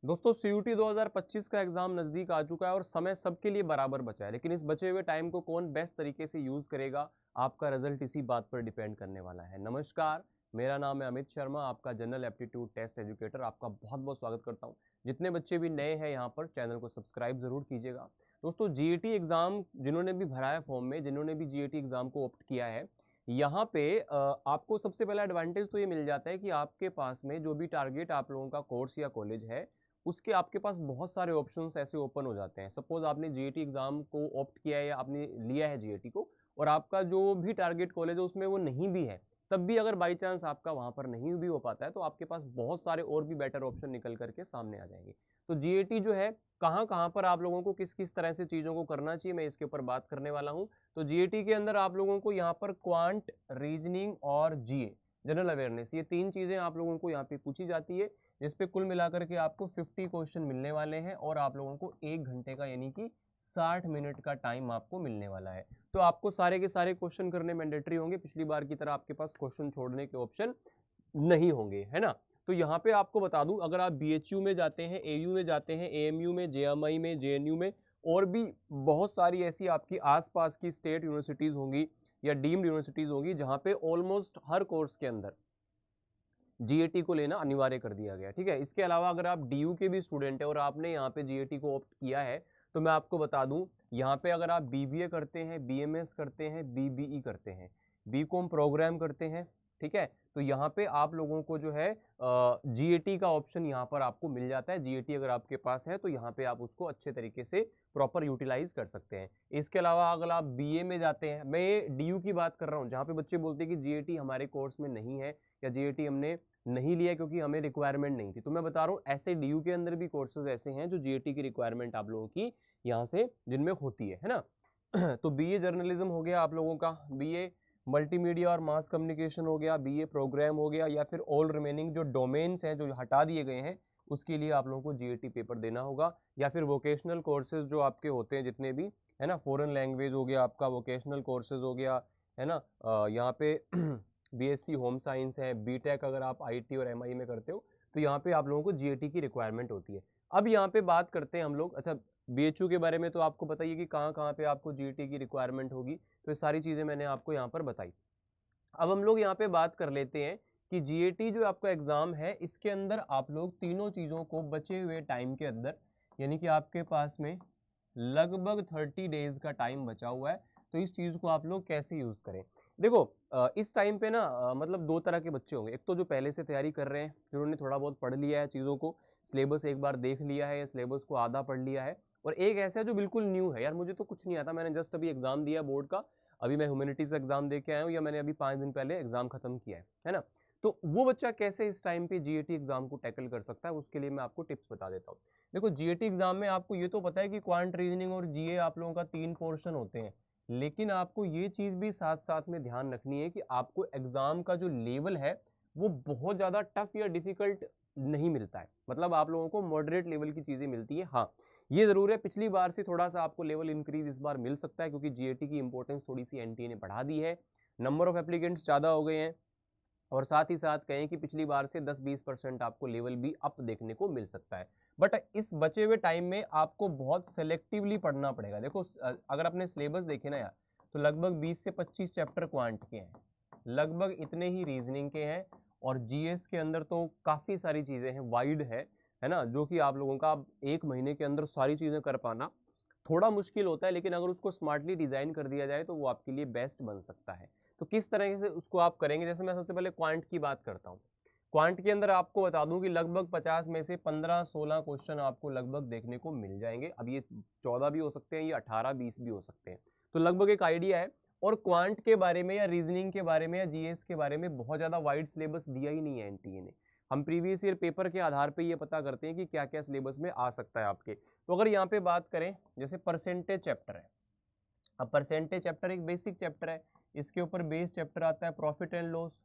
दोस्तों सीयूटी 2025 का एग्जाम नजदीक आ चुका है और समय सबके लिए बराबर बचा है, लेकिन इस बचे हुए टाइम को कौन बेस्ट तरीके से यूज करेगा, आपका रिजल्ट इसी बात पर डिपेंड करने वाला है। नमस्कार, मेरा नाम है अमित शर्मा, आपका जनरल एप्टीट्यूड टेस्ट एजुकेटर। आपका बहुत बहुत स्वागत करता हूं। जितने बच्चे भी नए हैं यहाँ पर, चैनल को सब्सक्राइब जरूर कीजिएगा। दोस्तों जीएटी एग्जाम जिन्होंने भी भरा है फॉर्म में, जिन्होंने भी जीएटी एग्जाम को ऑप्ट किया है, यहाँ पे आपको सबसे पहला एडवांटेज तो ये मिल जाता है कि आपके पास में जो भी टारगेट आप लोगों का कोर्स या कॉलेज है, उसके आपके पास बहुत सारे ऑप्शंस ऐसे ओपन हो जाते हैं। सपोज आपने जीएटी एग्जाम को ऑप्ट किया है या आपने लिया है जीएटी को, और आपका जो भी टारगेट कॉलेज है उसमें वो नहीं भी है, तब भी अगर बाई चांस आपका वहां पर नहीं भी हो पाता है, तो आपके पास बहुत सारे और भी बेटर ऑप्शन निकल करके सामने आ जाएंगे। तो जीएटी जो है, कहाँ कहाँ पर आप लोगों को किस किस तरह से चीजों को करना चाहिए, मैं इसके ऊपर बात करने वाला हूँ। तो जीएटी के अंदर आप लोगों को यहाँ पर क्वांट, रीजनिंग और जीए, जनरल अवेयरनेस, ये तीन चीजें आप लोगों को यहाँ पे पूछी जाती है, जिस पे कुल मिलाकर के आपको 50 क्वेश्चन मिलने वाले हैं और आप लोगों को 1 घंटे का यानी कि 60 मिनट का टाइम आपको मिलने वाला है। तो आपको सारे के सारे क्वेश्चन करने मैंडेटरी होंगे, पिछली बार की तरह आपके पास क्वेश्चन छोड़ने के ऑप्शन नहीं होंगे, है ना। तो यहाँ पे आपको बता दूं, अगर आप बीएचयू में जाते हैं, एयू में जाते हैं, एएमयू में, जेएमआई में, जेएनयू में, और भी बहुत सारी ऐसी आपकी आसपास की स्टेट यूनिवर्सिटीज होंगी या डीम्ड यूनिवर्सिटीज होंगी, जहां पे ऑलमोस्ट हर कोर्स के अंदर जीएटी को लेना अनिवार्य कर दिया गया। ठीक है, इसके अलावा अगर आप डीयू के भी स्टूडेंट है और आपने यहाँ पे जीएटी को ऑप्ट किया है, तो मैं आपको बता दूं, यहाँ पे अगर आप बीबीए करते हैं, बीएमएस करते हैं, बीबीई करते हैं, बीकॉम प्रोग्राम करते हैं, ठीक है, तो यहाँ पे आप लोगों को जो है जीएटी का ऑप्शन यहाँ पर आपको मिल जाता है। जीएटी अगर आपके पास है तो यहाँ पे आप उसको अच्छे तरीके से प्रॉपर यूटिलाइज कर सकते हैं। इसके अलावा अगर आप बीए में जाते हैं, मैं ये डीयू की बात कर रहा हूँ, जहाँ पे बच्चे बोलते हैं कि जीएटी हमारे कोर्स में नहीं है या जीएटी हमने नहीं लिया क्योंकि हमें रिक्वायरमेंट नहीं थी, तो मैं बता रहा हूँ ऐसे डीयू के अंदर भी कोर्सेज ऐसे हैं जो जीएटी की रिक्वायरमेंट आप लोगों की यहाँ से जिनमें होती है ना। तो बीए जर्नलिज्म हो गया आप लोगों का, बीए मल्टीमीडिया और मास कम्युनिकेशन हो गया, बीए प्रोग्राम हो गया, या फिर ऑल रिमेनिंग जो डोमेन्स हैं जो हटा दिए गए हैं, उसके लिए आप लोगों को जीएटी पेपर देना होगा। या फिर वोकेशनल कोर्सेज जो आपके होते हैं जितने भी, है ना, फॉरेन लैंग्वेज हो गया आपका, वोकेशनल कोर्सेज हो गया, है ना, यहाँ पे बीएससी होम साइंस है, बीटेक अगर आप आईटी और एमआई में करते हो, तो यहाँ पे आप लोगों को जीएटी की रिक्वायरमेंट होती है। अब यहाँ पे बात करते हैं हम लोग, अच्छा बीएचयू के बारे में तो आपको बताइए कि कहाँ कहाँ पे आपको जीएटी की रिक्वायरमेंट होगी, तो ये सारी चीजें मैंने आपको यहाँ पर बताई। अब हम लोग यहाँ पे बात कर लेते हैं कि जीएटी जो आपका एग्जाम है, इसके अंदर आप लोग तीनों चीजों को बचे हुए टाइम के अंदर, यानी कि आपके पास में लगभग 30 डेज का टाइम बचा हुआ है, तो इस चीज को आप लोग कैसे यूज करें। देखो इस टाइम पे ना मतलब दो तरह के बच्चे होंगे। एक तो जो पहले से तैयारी कर रहे हैं, जिन्होंने थोड़ा बहुत पढ़ लिया है चीज़ों को, सिलेबस एक बार देख लिया है या सिलेबस को आधा पढ़ लिया है, और एक ऐसा है जो बिल्कुल न्यू है, यार मुझे तो कुछ नहीं आता, मैंने जस्ट अभी एग्जाम दिया बोर्ड का, अभी मैं ह्यूमैनिटीज एग्जाम दे के आया हूँ, या मैंने अभी 5 दिन पहले एग्जाम खत्म किया है ना। तो वो बच्चा कैसे इस टाइम पे जीएटी एग्जाम को टैकल कर सकता है, उसके लिए मैं आपको टिप्स बता देता हूँ। देखो जीएटी एग्जाम में आपको ये तो पता है कि क्वांट, रीजनिंग और जीए आप लोगों का 3 पोर्शन होते हैं, लेकिन आपको ये चीज भी साथ साथ में ध्यान रखनी है कि आपको एग्जाम का जो लेवल है वो बहुत ज्यादा टफ या डिफिकल्ट नहीं मिलता है, मतलब आप लोगों को मॉडरेट लेवल की चीजें मिलती है। हाँ, ये जरूर है, पिछली बार से थोड़ा सा आपको लेवल इंक्रीज इस बार मिल सकता है, क्योंकि जीएटी की इंपॉर्टेंस थोड़ी सी एनटीए ने बढ़ा दी है, नंबर ऑफ एप्लीकेंट्स ज्यादा हो गए हैं, और साथ ही साथ कहें कि पिछली बार से 10-20% आपको लेवल भी अप देखने को मिल सकता है। बट इस बचे हुए टाइम में आपको बहुत सेलेक्टिवली पढ़ना पड़ेगा। देखो अगर अपने सिलेबस देखें ना यार, तो लगभग 20 से 25 चैप्टर क्वांट के हैं, लगभग इतने ही रीजनिंग के हैं, और जीएस के अंदर तो काफ़ी सारी चीज़ें हैं, वाइड है ना, जो कि आप लोगों का 1 महीने के अंदर सारी चीज़ें कर पाना थोड़ा मुश्किल होता है, लेकिन अगर उसको स्मार्टली डिज़ाइन कर दिया जाए तो वो आपके लिए बेस्ट बन सकता है। तो किस तरह से उसको आप करेंगे, जैसे मैं सबसे पहले क्वांट की बात करता हूँ। क्वांट के अंदर आपको बता दूं कि लगभग 50 में से 15-16 क्वेश्चन आपको लगभग देखने को मिल जाएंगे। अब ये 14 भी हो सकते हैं, ये 18-20 भी हो सकते हैं, तो लगभग एक आइडिया है। और क्वांट के बारे में या रीजनिंग के बारे में या जीएस के बारे में बहुत ज़्यादा वाइड सिलेबस दिया ही नहीं है एनटीए ने। हम प्रीवियस ईयर पेपर के आधार पर ये पता करते हैं कि क्या क्या सिलेबस में आ सकता है आपके। तो अगर यहाँ पे बात करें, जैसे परसेंटेज चैप्टर है, अब परसेंटेज चैप्टर एक बेसिक चैप्टर है, इसके ऊपर बेस चैप्टर आता है प्रॉफिट एंड लॉस,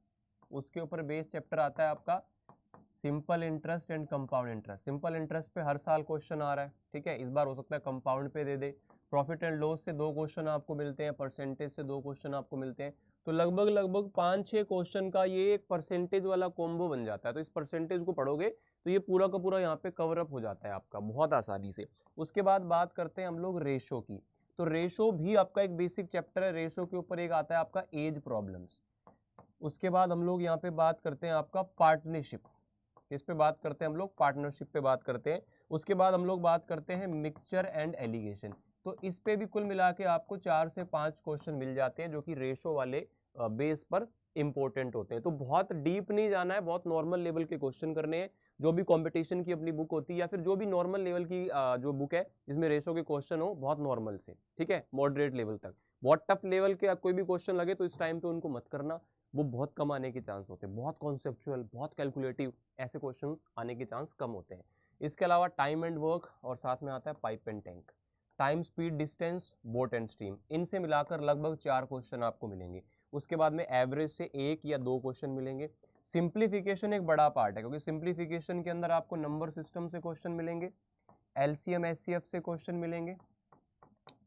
उसके ऊपर बेस चैप्टर आता है आपका simple interest and compound interest. Simple interest पे हर साल क्वेश्चन आ रहा है, ठीक है, इस बार हो सकता है कंपाउंड पे दे दे। प्रॉफिट एंड लॉस से 2 क्वेश्चन आपको मिलते हैं, परसेंटेज से 2 क्वेश्चन आपको मिलते हैं। तो लगभग लगभग 5-6 क्वेश्चन का ये एक परसेंटेज वाला कॉम्बो बन जाता है। तो इस परसेंटेज को पढ़ोगे तो ये पूरा का पूरा यहाँ पे कवर अप हो जाता है आपका बहुत आसानी से। उसके बाद बात करते हैं हम लोग रेशो की। तो रेशो भी आपका एक बेसिक चैप्टर है। रेशो के ऊपर एक आता है आपका एज प्रॉब्लम्स। उसके बाद हम लोग यहाँ पे बात करते हैं आपका पार्टनरशिप। किस पे बात करते हैं हम लोग? पार्टनरशिप पे बात करते हैं। उसके बाद हम लोग बात करते हैं मिक्सचर एंड एलिगेशन। तो इस पे भी कुल मिला के आपको 4 से 5 क्वेश्चन मिल जाते हैं जो कि रेशो वाले बेस पर इंपॉर्टेंट होते हैं। तो बहुत डीप नहीं जाना है, बहुत नॉर्मल लेवल के क्वेश्चन करने हैं। जो भी कंपटीशन की अपनी बुक होती है या फिर जो भी नॉर्मल लेवल की जो बुक है जिसमें रेशो के क्वेश्चन हो, बहुत नॉर्मल से, ठीक है, मॉडरेट लेवल तक। बहुत टफ लेवल के कोई भी क्वेश्चन लगे तो इस टाइम पे उनको मत करना, वो बहुत कम आने के चांस होते हैं। बहुत कॉन्सेप्चुअल, बहुत कैलकुलेटिव ऐसे क्वेश्चंस आने के चांस कम होते हैं। इसके अलावा टाइम एंड वर्क और साथ में आता है pipe and tank, time speed distance, boat and stream, इनसे मिलाकर लगभग 4 क्वेश्चन आपको मिलेंगे। उसके बाद में एवरेज से 1 या 2 क्वेश्चन मिलेंगे। सिंप्लीफिकेशन एक बड़ा पार्ट है क्योंकि सिंप्लीफिकेशन के अंदर आपको नंबर सिस्टम से क्वेश्चन मिलेंगे, एलसीएम एचसीएफ से क्वेश्चन मिलेंगे,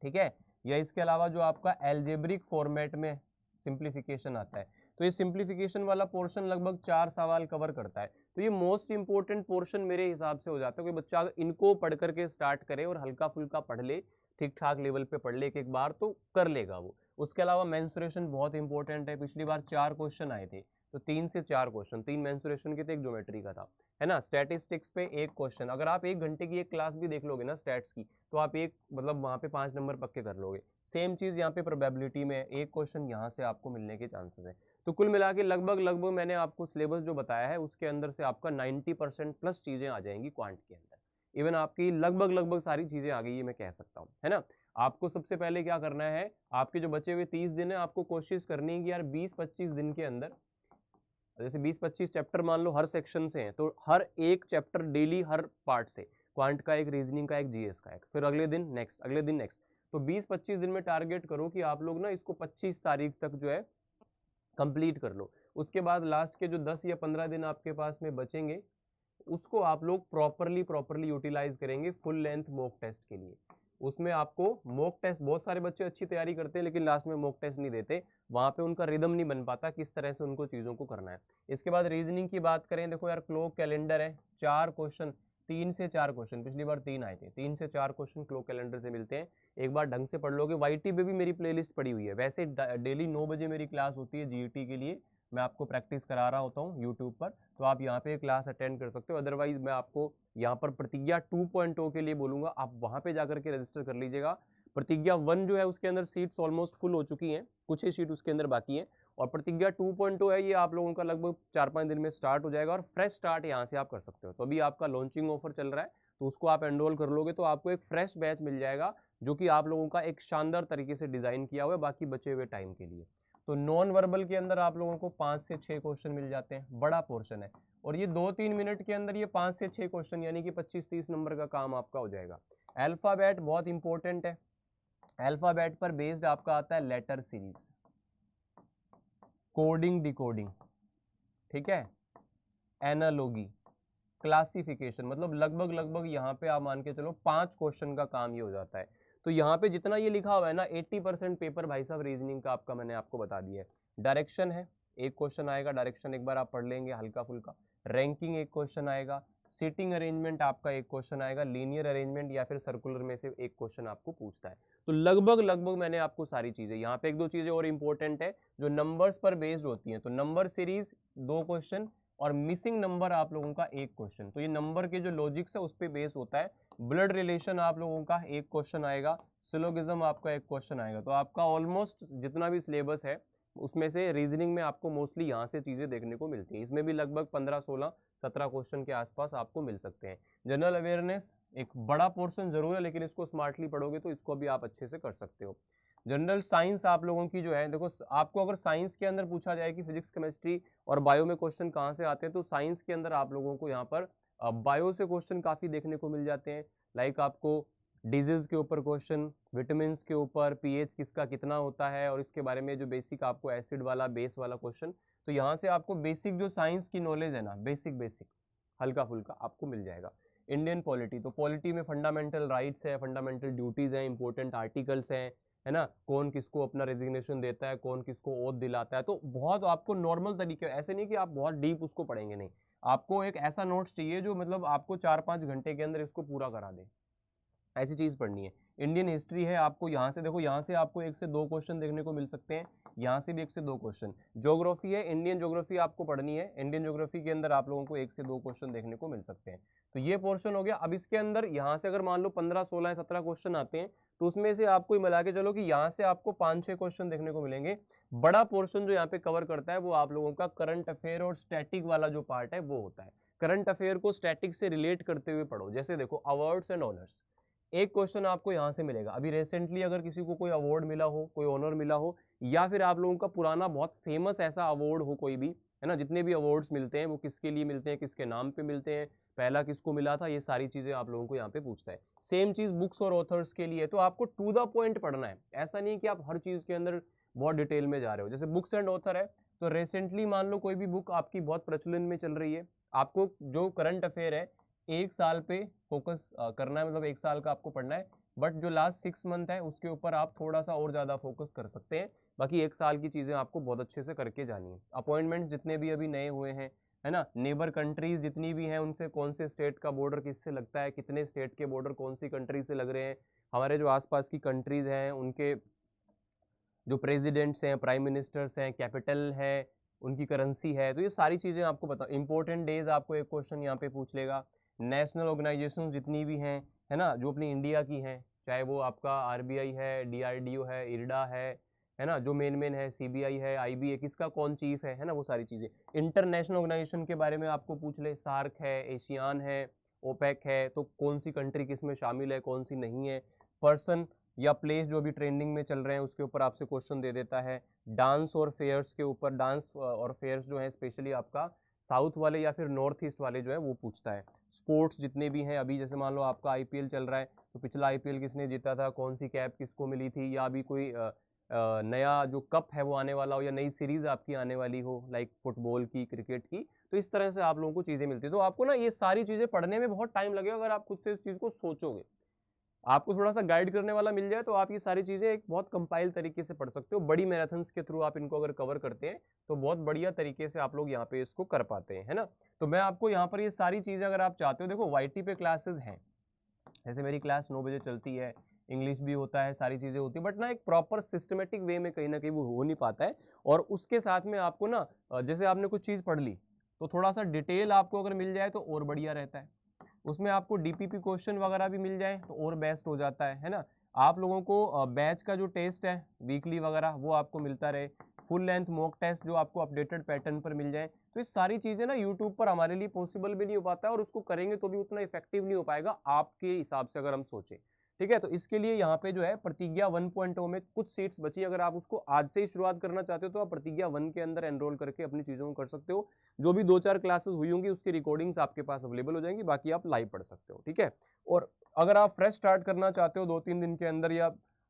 ठीक है, या इसके अलावा जो आपका एल्जेब्रिक फॉर्मेट में सिंप्लीफिकेशन आता है। तो ये सिंप्लीफिकेशन वाला पोर्शन लगभग 4 सवाल कवर करता है। तो ये मोस्ट इंपॉर्टेंट पोर्शन मेरे हिसाब से हो जाता है कि बच्चा अगर इनको पढ़ करके स्टार्ट करे और हल्का फुल्का पढ़ ले, ठीक ठाक लेवल पे पढ़ ले एक बार, तो कर लेगा वो। उसके अलावा मेंसुरेशन बहुत इंपॉर्टेंट है। पिछली बार 4 क्वेश्चन आए थे, तो 3 से 4 क्वेश्चन, 3 मेंसुरेशन के थे, एक ज्योमेट्री का था, है ना। स्टैटिस्टिक्स पे 1 क्वेश्चन, अगर आप 1 घंटे की एक क्लास भी देख लोगे ना स्टैट्स की, तो आप एक मतलब वहाँ पे 5 नंबर पक्के कर लोगे। सेम चीज़ यहाँ पे प्रोबेबिलिटी में 1 क्वेश्चन यहाँ से आपको मिलने के चांसेस है। तो कुल मिला के लगभग लगभग मैंने आपको सिलेबस जो बताया है उसके अंदर से आपका 90% प्लस चीज़ें आ जाएंगी क्वांट के अंदर। इवन आपकी लगभग लगभग सारी चीज़ें आ गई, ये मैं कह सकता हूँ, है ना। आपको सबसे पहले क्या करना है, आपके जो बचे हुए 30 दिन है, आपको कोशिश करनी है कि यार 20-25 दिन के अंदर, जैसे 20-25 चैप्टर मान लो हर सेक्शन से हैं, तो हर एक चैप्टर डेली हर पार्ट से, क्वांट का एक, रीजनिंग का एक, जीएस का एक, फिर अगले दिन नेक्स्ट, अगले दिन नेक्स्ट। तो 20-25 दिन में टारगेट करो कि आप लोग ना इसको 25 तारीख तक जो है कंप्लीट कर लो। उसके बाद लास्ट के जो 10 या 15 दिन आपके पास में बचेंगे उसको आप लोग प्रॉपरली यूटिलाइज करेंगे फुल लेंथ मॉक टेस्ट के लिए। उसमें आपको मॉक टेस्ट, बहुत सारे बच्चे अच्छी तैयारी करते हैं लेकिन लास्ट में मॉक टेस्ट नहीं देते, वहां पे उनका रिदम नहीं बन पाता किस तरह से उनको चीज़ों को करना है। इसके बाद रीजनिंग की बात करें, देखो यार क्लोक कैलेंडर है, 4 क्वेश्चन, 3 से 4 क्वेश्चन, पिछली बार 3 आए थे, 3 से 4 क्वेश्चन क्लोक कैलेंडर से मिलते हैं। एक बार ढंग से पढ़ लोगे, वाईटी पे भी मेरी प्लेलिस्ट पड़ी हुई है। वैसे डेली 9 बजे मेरी क्लास होती है जीईटी के लिए, मैं आपको प्रैक्टिस करा रहा होता हूँ यूट्यूब पर, तो आप यहाँ पे क्लास अटेंड कर सकते हो। अदरवाइज मैं आपको यहाँ पर प्रतिज्ञा 2.0 के लिए बोलूँगा, आप वहाँ पे जाकर के रजिस्टर कर लीजिएगा। प्रतिज्ञा 1 जो है उसके अंदर सीट्स ऑलमोस्ट फुल हो चुकी हैं, कुछ ही सीट उसके अंदर बाकी हैं, और प्रतिज्ञा 2.0 है, ये आप लोगों का लगभग 4-5 दिन में स्टार्ट हो जाएगा और फ्रेश स्टार्ट यहाँ से आप कर सकते हो। तो अभी आपका लॉन्चिंग ऑफर चल रहा है, तो उसको आप एनरोल कर लोगे तो आपको एक फ्रेश बैच मिल जाएगा जो कि आप लोगों का एक शानदार तरीके से डिजाइन किया हुआ है बाकी बचे हुए टाइम के लिए। तो नॉन वर्बल के अंदर आप लोगों को 5 से 6 क्वेश्चन मिल जाते हैं, बड़ा पोर्शन है, और ये 2-3 मिनट के अंदर ये 5 से 6 क्वेश्चन यानी कि 25-30 नंबर का काम आपका हो जाएगा। अल्फाबेट बहुत इंपॉर्टेंट है। अल्फाबेट पर बेस्ड आपका आता है लेटर सीरीज, कोडिंग डिकोडिंग, ठीक है, एनालॉगी, क्लासिफिकेशन, मतलब लगभग लगभग यहाँ पे आप मान के चलो 5 क्वेश्चन का काम ये हो जाता है। तो यहाँ पे जितना ये लिखा हुआ है ना, 80% पेपर भाई साहब रीजनिंग का आपका मैंने आपको बता दिया है। डायरेक्शन है, 1 क्वेश्चन आएगा, डायरेक्शन एक बार आप पढ़ लेंगे हल्का फुल्का। रैंकिंग 1 क्वेश्चन आएगा, सीटिंग अरेंजमेंट आपका 1 क्वेश्चन आएगा, लीनियर अरेंजमेंट या फिर सर्कुलर में से 1 क्वेश्चन आपको पूछता है। तो लगभग लगभग मैंने आपको सारी चीजें, यहाँ पे 1-2 चीजें और इंपॉर्टेंट है जो नंबर्स पर बेस्ड होती हैं। तो नंबर सीरीज 2 क्वेश्चन और मिसिंग नंबर आप लोगों का 1 क्वेश्चन, तो ये नंबर के जो लॉजिक्स है उस पर बेस होता है। ब्लड रिलेशन आप लोगों का 1 क्वेश्चन आएगा, सिलोगिज्म आपका 1 क्वेश्चन आएगा। तो आपका ऑलमोस्ट जितना भी सिलेबस है उसमें से रीजनिंग में आपको मोस्टली यहाँ से चीज़ें देखने को मिलती हैं। इसमें भी लगभग 15-16-17 क्वेश्चन के आसपास आपको मिल सकते हैं। जनरल अवेयरनेस एक बड़ा पोर्शन जरूर है लेकिन इसको स्मार्टली पढ़ोगे तो इसको भी आप अच्छे से कर सकते हो। जनरल साइंस आप लोगों की जो है, देखो आपको अगर साइंस के अंदर पूछा जाए कि फिजिक्स केमिस्ट्री और बायो में क्वेश्चन कहाँ से आते हैं, तो साइंस के अंदर आप लोगों को यहाँ पर बायो से क्वेश्चन काफ़ी देखने को मिल जाते हैं। लाइक आपको डिजीज के ऊपर क्वेश्चन, विटामिन के ऊपर, पीएच किसका कितना होता है, और इसके बारे में जो बेसिक आपको एसिड वाला बेस वाला क्वेश्चन, तो यहाँ से आपको बेसिक जो साइंस की नॉलेज है ना, बेसिक हल्का फुल्का आपको मिल जाएगा। इंडियन पॉलिटी, तो पॉलिटी में फंडामेंटल राइट्स है, फंडामेंटल ड्यूटीज़ हैं, इंपॉर्टेंट आर्टिकल्स हैं, है ना, कौन किसको अपना रेजिग्नेशन देता है, कौन किसको ओथ दिलाता है। तो बहुत आपको नॉर्मल तरीके, ऐसे नहीं कि आप बहुत डीप उसको पढ़ेंगे, नहीं, आपको एक ऐसा नोट्स चाहिए जो मतलब आपको 4-5 घंटे के अंदर इसको पूरा करा दे, ऐसी चीज पढ़नी है। इंडियन हिस्ट्री है, आपको यहाँ से देखो, यहाँ से आपको 1 से 2 क्वेश्चन देखने को मिल सकते हैं, यहाँ से भी 1 से 2 क्वेश्चन। ज्योग्राफी है, इंडियन ज्योग्राफी आपको पढ़नी है, इंडियन ज्योग्राफी के अंदर आप लोगों को 1 से 2 क्वेश्चन देखने को मिल सकते हैं। तो ये पोर्शन हो गया। अब इसके अंदर यहाँ से अगर मान लो 15, 16, 17 क्वेश्चन आते हैं, तो उसमें से आपको मिला के चलो कि यहाँ से आपको 5-6 क्वेश्चन देखने को मिलेंगे। बड़ा पोर्शन जो यहाँ पे कवर करता है वो आप लोगों का करंट अफेयर और स्टैटिक वाला जो पार्ट है वो होता है। करंट अफेयर को स्टैटिक से रिलेट करते हुए पढ़ो। जैसे देखो, अवार्ड्स एंड ऑनर्स, एक क्वेश्चन आपको यहाँ से मिलेगा। अभी रिसेंटली अगर किसी को कोई अवार्ड मिला हो, कोई ऑनर मिला हो, या फिर आप लोगों का पुराना बहुत फेमस ऐसा अवार्ड हो कोई भी, है ना, जितने भी अवार्ड्स मिलते हैं वो किसके लिए मिलते हैं, किसके नाम पे मिलते हैं, पहला किसको मिला था, ये सारी चीजें आप लोगों को यहाँ पे पूछता है। सेम चीज बुक्स और ऑथर्स के लिए। तो आपको टू द पॉइंट पढ़ना है, ऐसा नहीं कि आप हर चीज के अंदर बहुत डिटेल में जा रहे हो। जैसे बुक्स एंड ऑथर है, तो रिसेंटली मान लो कोई भी बुक आपकी बहुत प्रचलन में चल रही है, आपको जो करंट अफेयर है 1 साल पे फोकस करना है, मतलब 1 साल का आपको पढ़ना है। बट जो लास्ट 6 मंथ है उसके ऊपर आप थोड़ा सा और ज्यादा फोकस कर सकते हैं। बाकी 1 साल की चीजें आपको बहुत अच्छे से करके जानी है। अपॉइंटमेंट जितने भी अभी नए हुए हैं, है ना, नेबर कंट्रीज जितनी भी हैं, उनसे कौन से स्टेट का बॉर्डर किससे लगता है, कितने स्टेट के बॉर्डर कौन सी कंट्री से लग रहे हैं, हमारे जो आसपास की कंट्रीज हैं उनके जो प्रेसिडेंट्स हैं, प्राइम मिनिस्टर्स हैं, कैपिटल है, उनकी करेंसी है, तो ये सारी चीजें आपको पता। इंपॉर्टेंट डेज आपको एक क्वेश्चन यहाँ पे पूछ लेगा। नेशनल ऑर्गेनाइजेशन जितनी भी हैं, है ना, जो अपनी इंडिया की हैं, चाहे वो आपका आरबीआई है, डीआरडीओ है, इरडा है ना, जो मेन मेन है, सीबीआई है, आईबी है, किसका कौन चीफ है ना, वो सारी चीजें। इंटरनेशनल ऑर्गेनाइजेशन के बारे में आपको पूछ ले, सार्क है, एशियान है, ओपेक है, तो कौन सी कंट्री किस में शामिल है, कौन सी नहीं है। पर्सन या प्लेस जो भी ट्रेंडिंग में चल रहे हैं उसके ऊपर आपसे क्वेश्चन दे देता है। डांस और फेयर्स के ऊपर, डांस और फेयर्स जो है स्पेशली आपका साउथ वाले या फिर नॉर्थ ईस्ट वाले जो है वो पूछता है। स्पोर्ट्स जितने भी हैं, अभी जैसे मान लो आपका आईपीएल चल रहा है, तो पिछला आईपीएल किसने जीता था, कौन सी कैप किसको मिली थी, या अभी कोई नया जो कप है वो आने वाला हो, या नई सीरीज आपकी आने वाली हो, लाइक फुटबॉल की, क्रिकेट की, तो इस तरह से आप लोगों को चीजें मिलती है। तो आपको ना ये सारी चीजें पढ़ने में बहुत टाइम लगेगा अगर आप खुद से इस चीज को सोचोगे। आपको थोड़ा सा गाइड करने वाला मिल जाए तो आप ये सारी चीजें एक बहुत कंपाइल तरीके से पढ़ सकते हो। बड़ी मैराथन्स के थ्रू आप इनको अगर कवर करते हैं तो बहुत बढ़िया तरीके से आप लोग यहाँ पे इसको कर पाते हैं, है ना। तो मैं आपको यहाँ पर ये सारी चीजें अगर आप चाहते हो, देखो वाईटी पे क्लासेस हैं, जैसे मेरी क्लास 9 बजे चलती है, इंग्लिश भी होता है, सारी चीजें होती है, बट ना एक प्रॉपर सिस्टमेटिक वे में कहीं ना कहीं वो हो नहीं पाता है। और उसके साथ में आपको ना जैसे आपने कुछ चीज पढ़ ली तो थोड़ा सा डिटेल आपको अगर मिल जाए तो और बढ़िया रहता है। उसमें आपको डीपीपी क्वेश्चन वगैरह भी मिल जाए तो और बेस्ट हो जाता है ना। आप लोगों को बैच का जो टेस्ट है वीकली वगैरह वो आपको मिलता रहे, फुल लेंथ मॉक टेस्ट जो आपको अपडेटेड पैटर्न पर मिल जाए। तो ये सारी चीजें ना यूट्यूब पर हमारे लिए पॉसिबल भी नहीं हो पाता है, और उसको करेंगे तो भी उतना इफेक्टिव नहीं हो पाएगा आपके हिसाब से अगर हम सोचें। ठीक है, तो इसके लिए यहाँ पे जो है प्रतिज्ञा 1.0 में कुछ सीट्स बची, अगर आप उसको आज से ही शुरुआत करना चाहते हो तो आप प्रतिज्ञा 1 के अंदर एनरोल करके अपनी चीजों को कर सकते हो। जो भी 2-4 क्लासेस हुई होंगी उसकी रिकॉर्डिंग्स आपके पास अवेलेबल हो जाएंगी, बाकी आप लाइव पढ़ सकते हो। ठीक है, और अगर आप फ्रेश स्टार्ट करना चाहते हो 2-3 दिन के अंदर या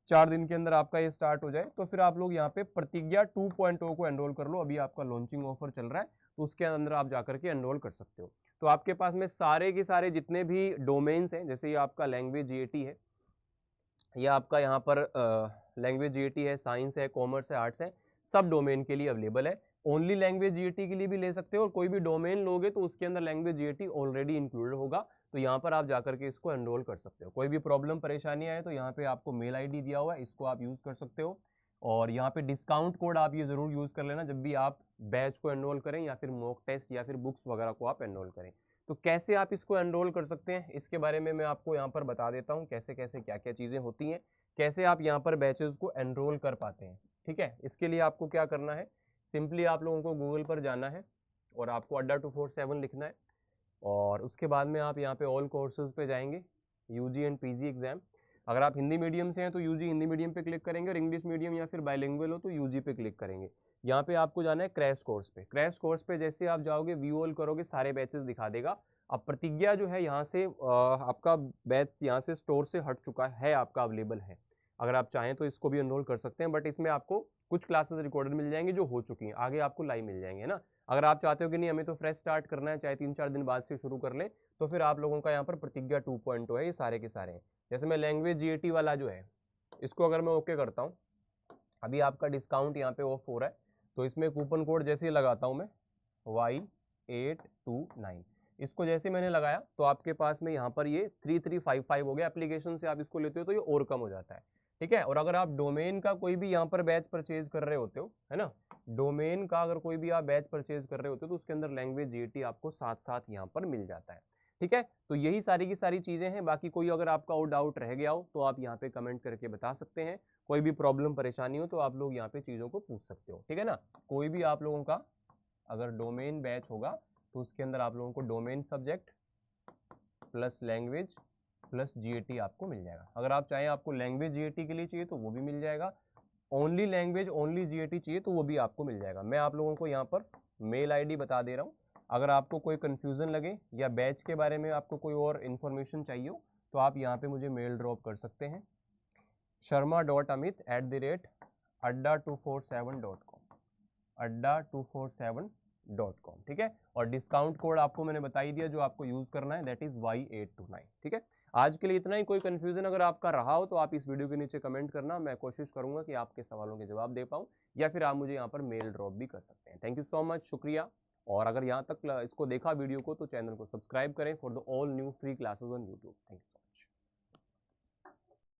4 दिन के अंदर आपका ये स्टार्ट हो जाए, तो फिर आप लोग यहाँ पे प्रतिज्ञा 2.0 को एनरोल कर लो। अभी आपका लॉन्चिंग ऑफर चल रहा है, तो उसके अंदर आप जाकर के एनरोल कर सकते हो। तो आपके पास में सारे के सारे जितने भी डोमेन्स हैं, जैसे ये आपका लैंग्वेज जीएटी है, या आपका यहाँ पर लैंग्वेज जीएटी है, साइंस है, कॉमर्स है, आर्ट्स है, सब डोमेन के लिए अवेलेबल है। ओनली लैंग्वेज जीएटी के लिए भी ले सकते हो, और कोई भी डोमेन लोगे तो उसके अंदर लैंग्वेज जीएटी ऑलरेडी इंक्लूडेड होगा, तो यहाँ पर आप जाकर के इसको एनरोल कर सकते हो। कोई भी प्रॉब्लम परेशानी आए तो यहाँ पे आपको मेल आईडी दिया हुआ है, इसको आप यूज कर सकते हो। और यहाँ पे डिस्काउंट कोड आप ये जरूर यूज कर लेना जब भी आप बैच को एनरोल करें या फिर मॉक टेस्ट या फिर बुक्स वगैरह को आप एनरोल करें। तो कैसे आप इसको एनरोल कर सकते हैं इसके बारे में मैं आपको यहाँ पर बता देता हूँ, कैसे कैसे क्या क्या चीज़ें होती हैं, कैसे आप यहाँ पर बैचेस को एनरोल कर पाते हैं। ठीक है, इसके लिए आपको क्या करना है, सिंपली आप लोगों को गूगल पर जाना है और आपको अड्डा 247 लिखना है, और उसके बाद में आप यहाँ पे ऑल कोर्सेज पे जाएंगे, यूजी एंड पीजी एग्जाम। अगर आप हिंदी मीडियम से हैं तो यूजी हिंदी मीडियम पे क्लिक करेंगे, और इंग्लिश मीडियम या फिर बाइलिंगुअल हो तो यूजी पे क्लिक करेंगे। यहाँ पे आपको जाना है क्रैश कोर्स पे। क्रैश कोर्स पे जैसे आप जाओगे व्यू ऑल करोगे, सारे बैचेस दिखा देगा। अब प्रतिज्ञा जो है यहाँ से आपका बैच यहाँ से स्टोर से हट चुका है, आपका अवेलेबल है। अगर आप चाहें तो इसको भी एनरोल कर सकते हैं, बट इसमें आपको कुछ क्लासेस रिकॉर्डेड मिल जाएंगे जो हो चुकी हैं, आगे आपको लाइव मिल जाएंगे ना। अगर आप चाहते हो कि नहीं हमें तो फ्रेश स्टार्ट करना है, चाहे 3-4 दिन बाद से शुरू कर लें, तो फिर आप लोगों का यहाँ पर प्रतिज्ञा 2.0 है, ये सारे के सारे हैं। जैसे मैं लैंग्वेज जीएटी वाला जो है इसको अगर मैं ओके करता हूँ, अभी आपका डिस्काउंट यहाँ पे ऑफ हो रहा है, तो इसमें कूपन कोड जैसे ही लगाता हूँ मैं Y829, इसको जैसे मैंने लगाया तो आपके पास में यहाँ पर ये 3355 हो गया। एप्लीकेशन से आप इसको लेते हो तो ये और कम हो जाता है, ठीक है। और अगर आप डोमेन का कोई भी यहाँ पर बैच परचेज कर रहे होते हो, है ना, डोमेन का अगर कोई भी आप बैच परचेज कर रहे होते हो तो उसके अंदर लैंग्वेज GAT आपको साथ साथ यहाँ पर मिल जाता है, ठीक है। तो यही सारी की सारी चीजें हैं। बाकी कोई अगर आपका और डाउट रह गया हो तो आप यहाँ पे कमेंट करके बता सकते हैं। कोई भी प्रॉब्लम परेशानी हो तो आप लोग यहाँ पे चीजों को पूछ सकते हो, ठीक है ना। कोई भी आप लोगों का अगर डोमेन बैच होगा तो उसके अंदर आप लोगों को domain subject plus language plus GAT आपको मिल जाएगा। अगर आप चाहें आपको लैंग्वेज GAT के लिए चाहिए तो वो भी मिल जाएगा, ओनली लैंग्वेज ओनली GAT चाहिए तो वो भी आपको मिल जाएगा। मैं आप लोगों को यहाँ पर मेल ID बता दे रहा हूँ। अगर आपको कोई कन्फ्यूज़न लगे या बैच के बारे में आपको कोई और इन्फॉर्मेशन चाहिए हो तो आप यहाँ पे मुझे मेल ड्रॉप कर सकते हैं, sharma.amit@adda247.com, adda247.com, ठीक है। और डिस्काउंट कोड आपको मैंने बता ही दिया जो आपको यूज़ करना है, दैट इज़ Y829, ठीक है। आज के लिए इतना ही। कोई कन्फ्यूज़न अगर आपका रहा हो तो आप इस वीडियो के नीचे कमेंट करना, मैं कोशिश करूंगा कि आपके सवालों के जवाब दे पाऊँ, या फिर आप मुझे यहाँ पर मेल ड्रॉप भी कर सकते हैं। थैंक यू सो मच, शुक्रिया। और अगर यहाँ तक इसको देखा वीडियो को तो चैनल को सब्सक्राइब करें for the all new free classes on YouTube. Thank you so much.